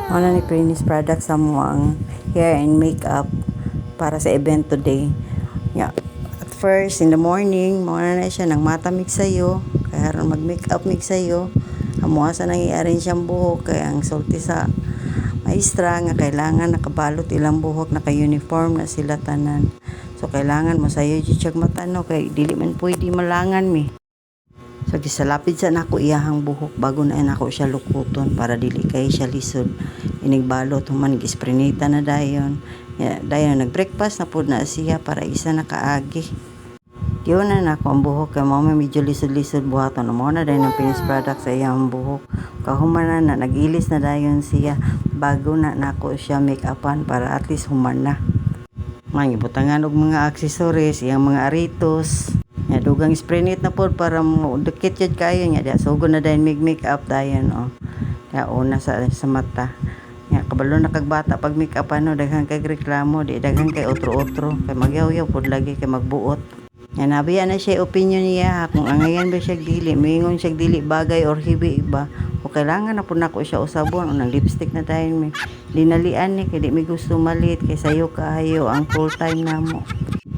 Ano ni Prinis product sa muang hair and makeup para sa event today. Yeah. At first, in the morning, muna na siya nang matamig sa'yo. Kaya ron mag-makeup mig sa'yo. Amuasa nang i-arrange siyang buhok. Kaya ang sulti sa maestra nga kailangan nakabalot ilang buhok, naka-uniform na sila tanan. So, kailangan mo sa'yo jitsag matano. Kaya dili man pwede malangan mi. So gisalapid sa nako iyahang buhok bago na nako siya lukuton para dili kay siya lisod. Inigbalot human gisprinita na dayon. Dayon nag-breakfast na pud na siya para isa na kaagi. Diyon na nako ang buhok kay mao medyo lisod-lisod buhaton. Mao na dayon ang finished product sa iyang buhok. Kahuman na nagilis na dayon siya bago na nako siya make-upan para at least human na. Mangibutangan og mga accessories, iyang mga aritos. Ya dugang spray net na pod para mo dikit yun kayo nya da sugod na dayon make up dayon ya una sa mata ya kabalo na kag bata pag make up daghan kay reklamo di daghan kay otro kay magyaw-yaw pod lagi kay magbuot ya nabiya na siya opinion niya kung angayan ba siya dili mingon siya dili bagay or hibi iba o kailangan na pud nako siya usabon o nang lipstick na dayon mi dinalian ni kay di mi gusto malit kay sayo kaayo ang full time namo.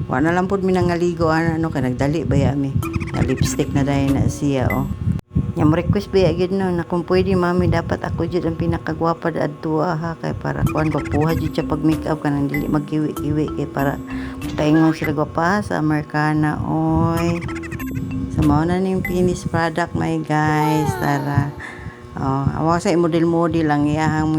Wala lang po minangaligo ano kay nagdali ba yami na lipstick na dahil na siya Yung request ba yun no na kung pwede mami dapat ako jud ang pinakagwapa adto ha kay para kuan pagpuha jud siya pag makeup kanang dili magkiwi-kiwi kay para paingon sila gwapa sa Americana oy. So mao na ning finished product my guys tara. Awa sa model-model lang iyahang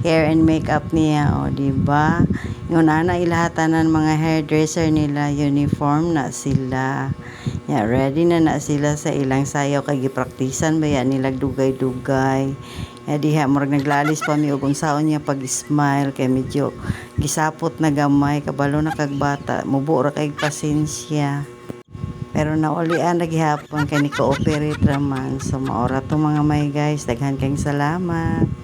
hair and makeup niya di ba? Yung ana ilahatanan mga hairdresser nila uniform na sila. Yeah, ready na sila sa ilang sayaw kay gipraktisan ba yan nila dugay-dugay. Diha murag naglalis pa mi og unsaon niya pag smile kay medyo gisapot na gamay kabalo na kag bata mubo ra kay pasensya. Pero naulian na gihapon kay ni cooperate raman. So maora to mga may guys. Daghan kayong salamat.